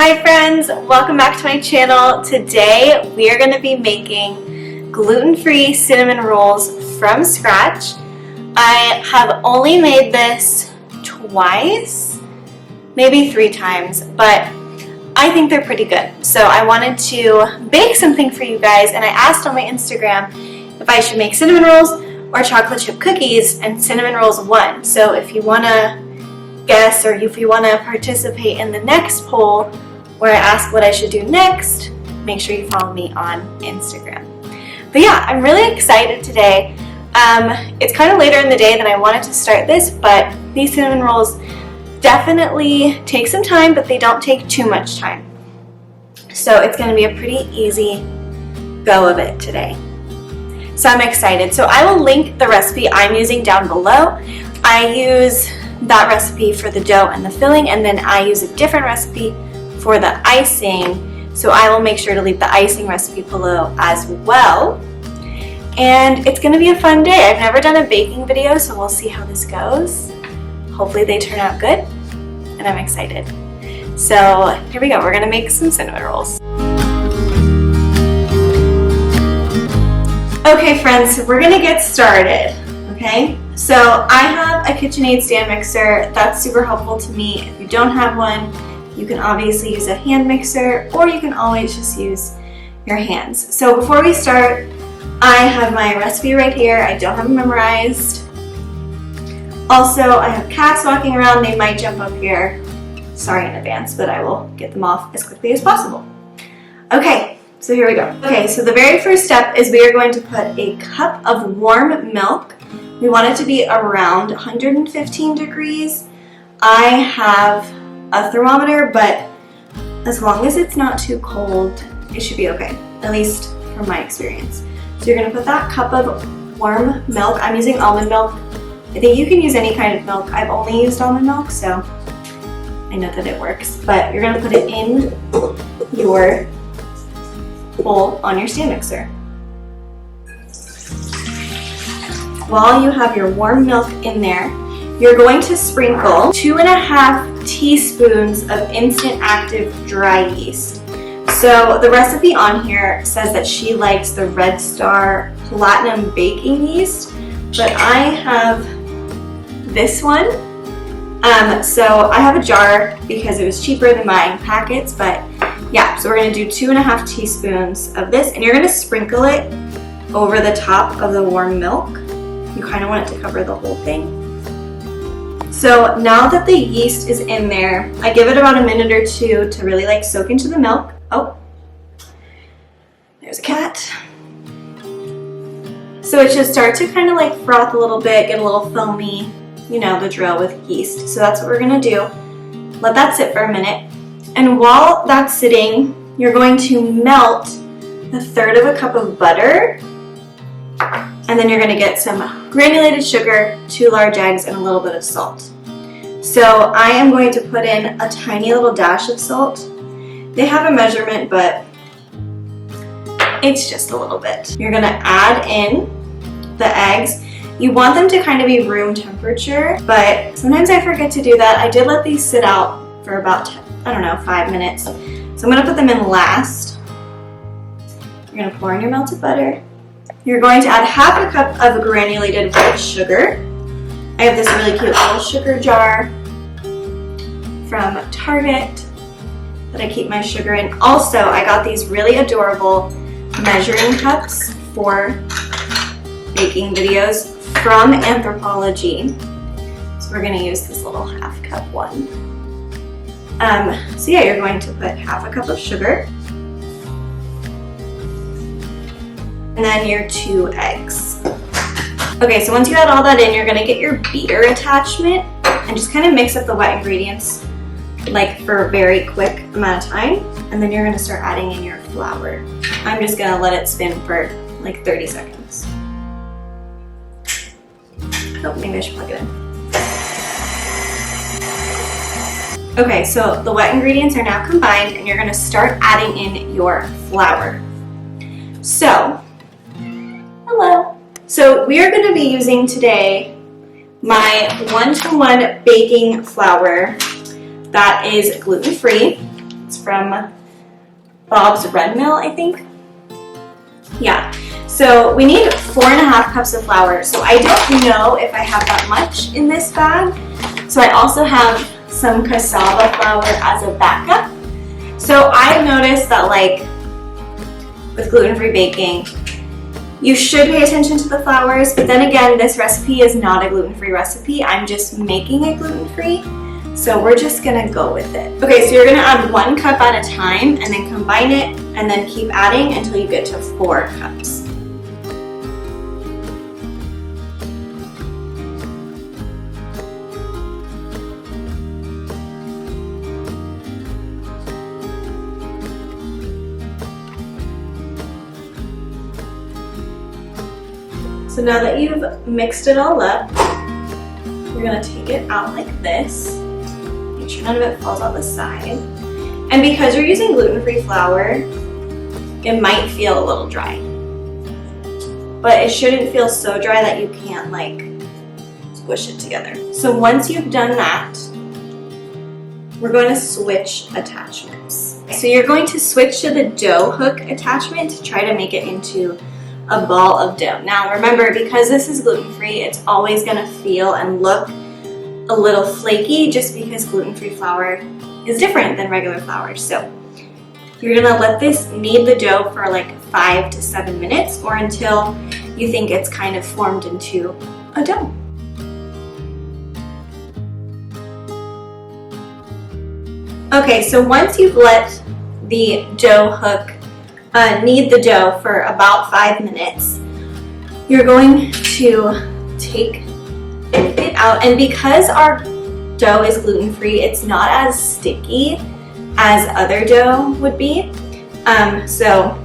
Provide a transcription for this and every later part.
Hi friends, welcome back to my channel. Today we are going to be making gluten-free cinnamon rolls from scratch. I have only made this twice, maybe 3 times, but I think they're pretty good. So I wanted to bake something for you guys, and I asked on my Instagram if I should make cinnamon rolls or chocolate chip cookies, and cinnamon rolls won. So if you want to guess or if you want to participate in the next poll where I ask what I should do next, make sure you follow me on Instagram. But yeah, I'm really excited today. It's kind of later in the day than I wanted to start this, but these cinnamon rolls definitely take some time, but they don't take too much time. So it's going to be a pretty easy go of it today. So I'm excited. So I will link the recipe I'm using down below. I use that recipe for the dough and the filling, and then I use a different recipe for the icing. So I will make sure to leave the icing recipe below as well. And it's going to be a fun day. I've never done a baking video, so we'll see how this goes. Hopefully they turn out good, and I'm excited. So here we go. We're going to make some cinnamon rolls. Okay friends, so we're going to get started. Okay, so I have a KitchenAid stand mixer. That's super helpful to me. If you don't have one, you can obviously use a hand mixer, or you can always just use your hands. So before we start, I have my recipe right here. I don't have it memorized. Also, I have cats walking around. They might jump up here. Sorry in advance, but I will get them off as quickly as possible. Okay, so here we go. Okay, so the very first step is we are going to put a cup of warm milk. We want it to be around 115 degrees. I have a thermometer, but as long as it's not too cold, it should be okay, at least from my experience. So you're going to put that cup of warm milk. I'm using almond milk. I think you can use any kind of milk. I've only used almond milk, so I know that it works. But you're going to put it in your bowl on your stand mixer. While you have your warm milk in there, you're going to sprinkle 2.5 teaspoons of instant active dry yeast. So the recipe on here says that she likes the Red Star Platinum baking yeast, but I have this one. So I have a jar because it was cheaper than buying packets, but yeah, so we're going to do 2.5 teaspoons of this, and you're going to sprinkle it over the top of the warm milk. You kind of want it to cover the whole thing. So now that the yeast is in there, I give it about a minute or two to really soak into the milk. Oh, there's a cat. So it should start to kind of froth a little bit, get a little foamy, you know the drill with yeast. So that's what we're gonna do. Let that sit for a minute. And while that's sitting, you're going to melt 1/3 of a cup of butter. And then you're going to get some granulated sugar, 2 large eggs, and a little bit of salt. So I am going to put in a tiny little dash of salt. They have a measurement, but it's just a little bit. You're going to add in the eggs. You want them to kind of be room temperature, but sometimes I forget to do that. I did let these sit out for about, 5 minutes. So I'm going to put them in last. You're going to pour in your melted butter. You're going to add 1/2 cup of granulated white sugar. I have this really cute little sugar jar from Target that I keep my sugar in. Also, I got these really adorable measuring cups for baking videos from Anthropology. So we're going to use this little 1/2 cup one. So yeah, you're going to put 1/2 cup of sugar. And then your 2 eggs. Okay, so once you add all that in, you're gonna get your beater attachment and just kind of mix up the wet ingredients for a very quick amount of time. And then you're gonna start adding in your flour. I'm just gonna let it spin for 30 seconds. Oh, maybe I should plug it in. Okay, so the wet ingredients are now combined, and you're gonna start adding in your flour. So, hello. So we are going to be using today my 1-to-1 baking flour that is gluten-free. It's from Bob's Red Mill, I think. Yeah, so we need 4.5 cups of flour. So I don't know if I have that much in this bag. So I also have some cassava flour as a backup. So I've noticed that like with gluten-free baking, you should pay attention to the flours, but then again, this recipe is not a gluten-free recipe. I'm just making it gluten-free, so we're just gonna go with it. Okay, so you're gonna add 1 cup at a time and then combine it and then keep adding until you get to 4 cups. So now that you've mixed it all up, you're gonna take it out like this. Make sure none of it falls out the side. And because you're using gluten-free flour, it might feel a little dry. But it shouldn't feel so dry that you can't like squish it together. So once you've done that, we're going to switch attachments. So you're going to switch to the dough hook attachment to try to make it into a ball of dough. Now remember, because this is gluten-free, it's always gonna feel and look a little flaky just because gluten-free flour is different than regular flour. So you're gonna let this knead the dough for like 5 to 7 minutes or until you think it's kind of formed into a dough. Okay, so once you've let the dough hook knead the dough for about 5 minutes, you're going to take it out, and because our dough is gluten-free, it's not as sticky as other dough would be. So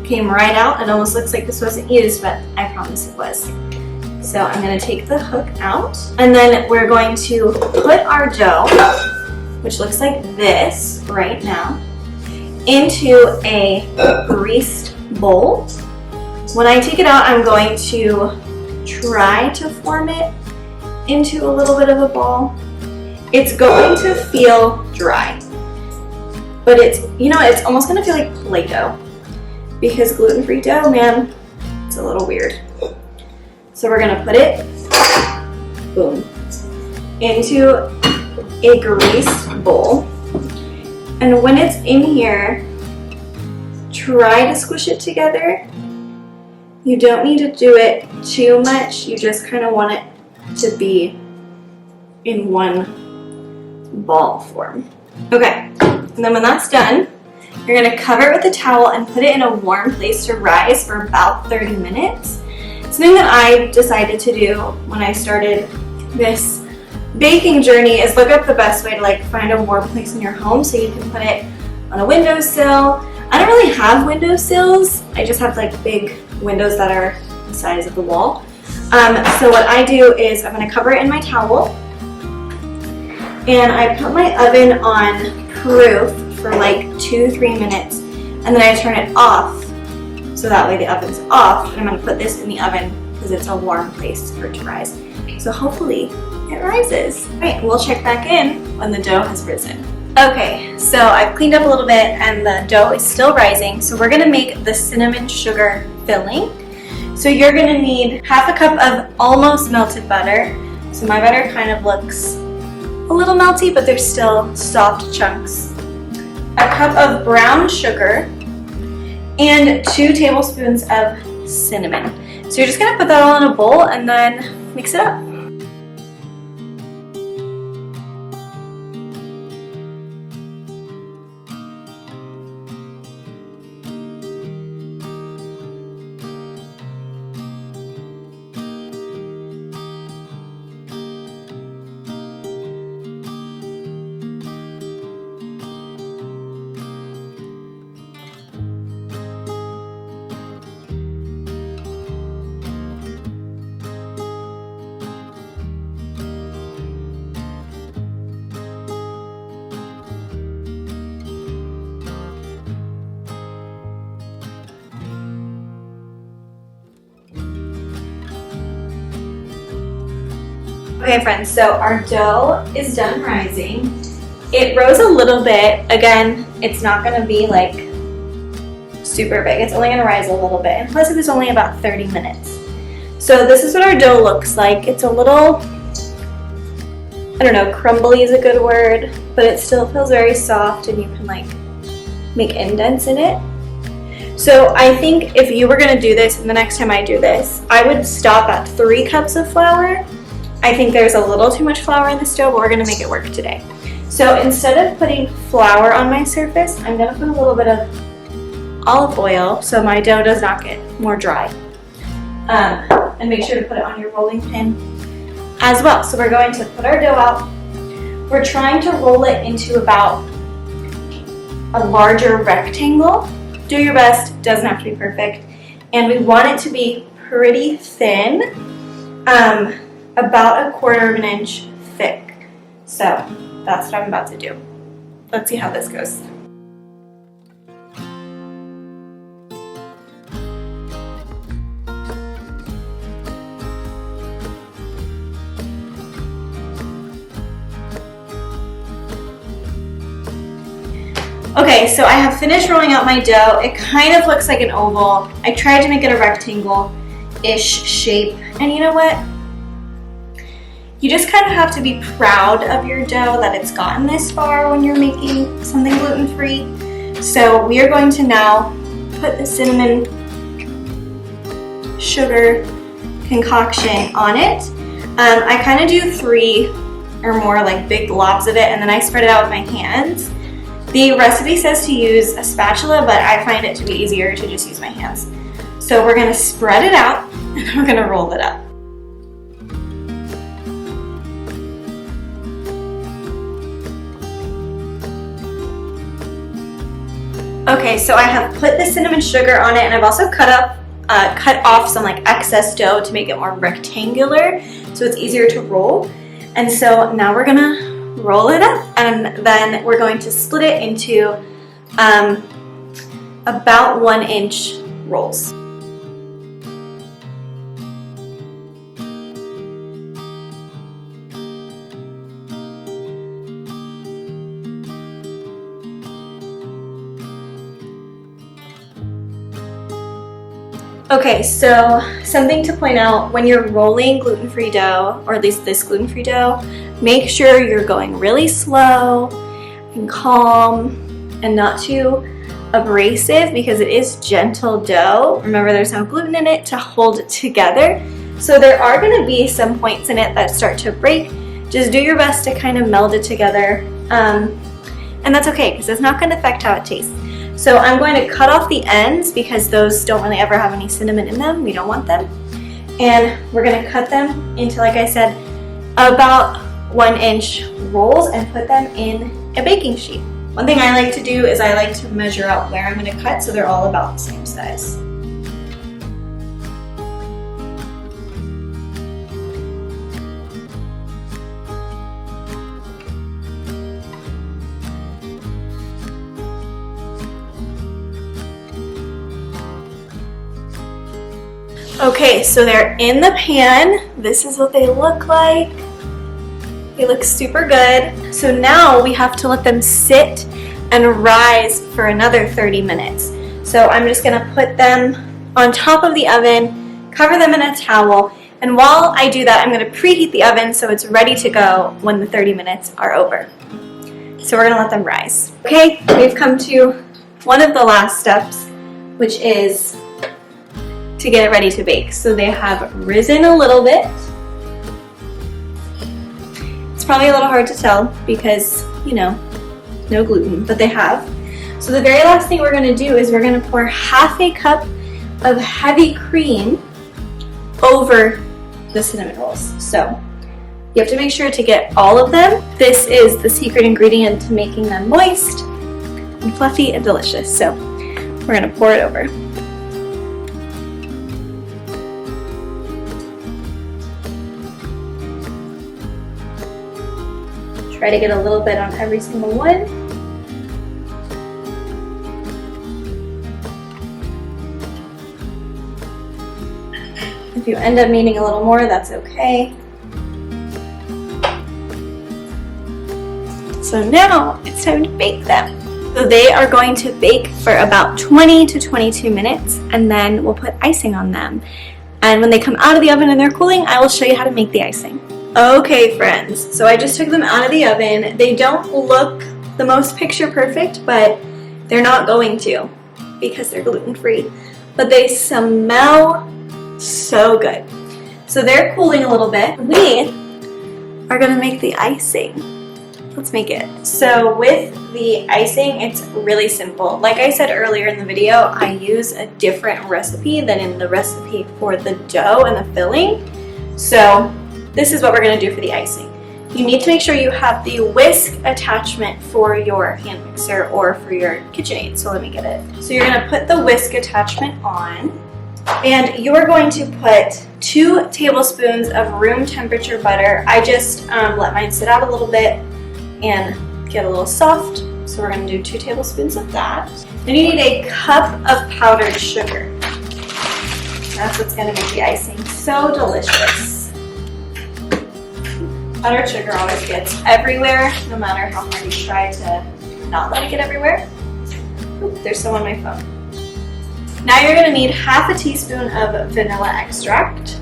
came right out. It almost looks like this wasn't used, but I promise it was. So I'm going to take the hook out, and then we're going to put our dough, which looks like this right now, into a greased bowl. When I take it out, I'm going to try to form it into a little bit of a ball. It's going to feel dry, but it's, you know, it's almost gonna feel like Play-Doh because gluten-free dough, man, it's a little weird. So we're gonna put it, boom, into a greased bowl. And when it's in here, try to squish it together. You don't need to do it too much. You just kind of want it to be in one ball form. Okay, and then when that's done, you're gonna cover it with a towel and put it in a warm place to rise for about 30 minutes. Something that I decided to do when I started this baking journey is look up the best way to like find a warm place in your home so you can put it on a windowsill. I don't really have windowsills. I just have like big windows that are the size of the wall. So what I do is I'm going to cover it in my towel, and I put my oven on proof for like 2-3 minutes, and then I turn it off so that way the oven's off, and I'm going to put this in the oven because it's a warm place for it to rise. So hopefully it rises. All right, we'll check back in when the dough has risen. Okay, so I've cleaned up a little bit and the dough is still rising, so we're gonna make the cinnamon sugar filling. So you're gonna need 1/2 cup of almost melted butter. So my butter kind of looks a little melty, but there's still soft chunks. 1 cup of brown sugar and 2 tablespoons of cinnamon. So you're just gonna put that all in a bowl and then mix it up. Okay friends, so our dough is done rising. It rose a little bit. Again, it's not gonna be like super big. It's only gonna rise a little bit, and plus it was only about 30 minutes. So this is what our dough looks like. It's a little, I don't know, crumbly is a good word, but it still feels very soft and you can like make indents in it. So I think if you were gonna do this, and the next time I do this, I would stop at 3 cups of flour. I think there's a little too much flour in this dough, but we're gonna make it work today. So instead of putting flour on my surface, I'm gonna put a little bit of olive oil so my dough does not get more dry. And make sure to put it on your rolling pin as well. So we're going to put our dough out. We're trying to roll it into about a larger rectangle. Do your best, doesn't have to be perfect. And we want it to be pretty thin, about 1/4 of an inch thick. So that's what I'm about to do. Let's see how this goes. Okay, so I have finished rolling out my dough. It kind of looks like an oval. I tried to make it a rectangle-ish shape. And you know what? You just kind of have to be proud of your dough that it's gotten this far when you're making something gluten-free. So we are going to now put the cinnamon sugar concoction on it. I kind of do 3 or more like big globs of it, and then I spread it out with my hands. The recipe says to use a spatula, but I find it to be easier to just use my hands. So we're gonna spread it out and we're gonna roll it up. Okay, so I have put the cinnamon sugar on it, and I've also cut off some like excess dough to make it more rectangular so it's easier to roll. And so now we're gonna roll it up, and then we're going to split it into about 1-inch rolls. Okay, so something to point out, when you're rolling gluten-free dough, or at least this gluten-free dough, make sure you're going really slow and calm and not too abrasive, because it is gentle dough. Remember, there's no gluten in it to hold it together. So there are going to be some points in it that start to break. Just do your best to kind of meld it together. And that's okay, because it's not going to affect how it tastes. So I'm going to cut off the ends because those don't really ever have any cinnamon in them. We don't want them. And we're going to cut them into, like I said, about 1-inch rolls and put them in a baking sheet. One thing I like to do is I like to measure out where I'm going to cut so they're all about the same size. Okay, so they're in the pan. This is what they look like. They look super good. So now we have to let them sit and rise for another 30 minutes. So I'm just gonna put them on top of the oven, cover them in a towel, and while I do that, I'm gonna preheat the oven so it's ready to go when the 30 minutes are over. So we're gonna let them rise. Okay, we've come to one of the last steps, which is to get it ready to bake. So they have risen a little bit. It's probably a little hard to tell because, you know, no gluten, but they have. So the very last thing we're gonna do is we're gonna pour half a cup of heavy cream over the cinnamon rolls. So you have to make sure to get all of them. This is the secret ingredient to making them moist and fluffy and delicious. So we're gonna pour it over. Try to get a little bit on every single one. If you end up needing a little more, that's okay. So now it's time to bake them. So they are going to bake for about 20 to 22 minutes, and then we'll put icing on them. And when they come out of the oven and they're cooling, I will show you how to make the icing. Okay, friends, so I just took them out of the oven. They don't look the most picture perfect, but they're not going to because they're gluten-free. But they smell so good. So they're cooling a little bit. We are gonna make the icing. Let's make it. So with the icing, it's really simple. Like I said earlier in the video, I use a different recipe than in the recipe for the dough and the filling. So this is what we're gonna do for the icing. You need to make sure you have the whisk attachment for your hand mixer or for your KitchenAid. So let me get it. So you're gonna put the whisk attachment on, and you're going to put 2 tablespoons of room temperature butter. I just let mine sit out a little bit and get a little soft. So we're gonna do 2 tablespoons of that. Then you need a cup of powdered sugar. That's what's gonna make the icing so delicious. Powdered sugar always gets everywhere, no matter how hard you try to not let it get everywhere. Oop, there's some on my phone. Now you're gonna need half a teaspoon of vanilla extract.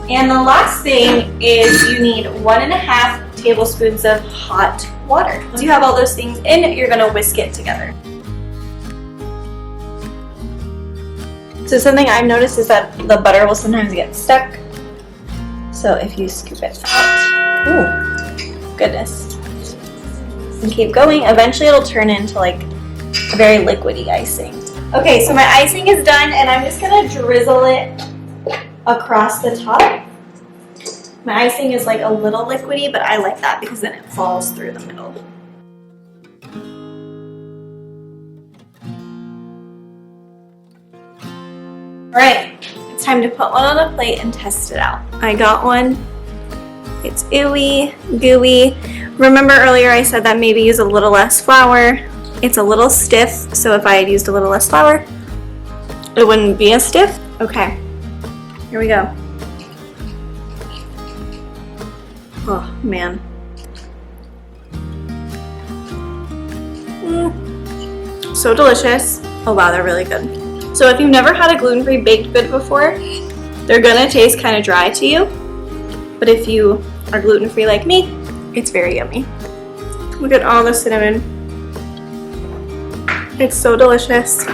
And the last thing is you need 1.5 tablespoons of hot water. Once you have all those things in, you're gonna whisk it together. So something I've noticed is that the butter will sometimes get stuck. So if you scoop it out, ooh, goodness. And keep going, eventually it'll turn into like a very liquidy icing. Okay, so my icing is done, and I'm just gonna drizzle it across the top. My icing is like a little liquidy, but I like that because then it falls through the middle. Alright, it's time to put one on a plate and test it out. I got one. It's ooey, gooey. Remember earlier I said that maybe use a little less flour. It's a little stiff, so if I had used a little less flour, it wouldn't be as stiff. Okay, here we go. Oh man. So delicious. Oh wow, they're really good. So if you've never had a gluten-free baked good before, they're gonna taste kind of dry to you. But if you are gluten-free like me, it's very yummy. Look at all the cinnamon. It's so delicious.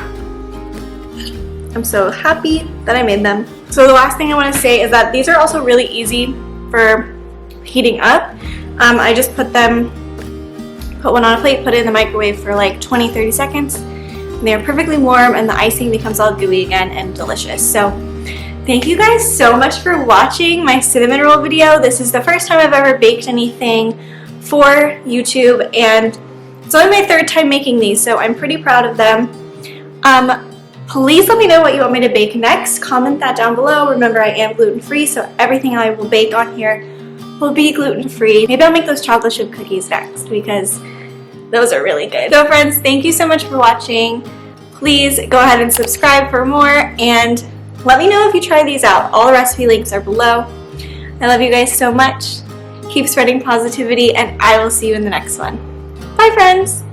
I'm so happy that I made them. So the last thing I want to say is that these are also really easy for heating up. I just put one on a plate, put it in the microwave for like 20-30 seconds. And they're perfectly warm and the icing becomes all gooey again and delicious. So thank you guys so much for watching my cinnamon roll video. This is the first time I've ever baked anything for YouTube, and it's only my 3rd time making these, so I'm pretty proud of them. Please let me know what you want me to bake next. Comment that down below. Remember, I am gluten-free, so everything I will bake on here will be gluten-free. Maybe I'll make those chocolate chip cookies next because those are really good. So friends, thank you so much for watching. Please go ahead and subscribe for more, and let me know if you try these out. All the recipe links are below. I love you guys so much. Keep spreading positivity, and I will see you in the next one. Bye, friends!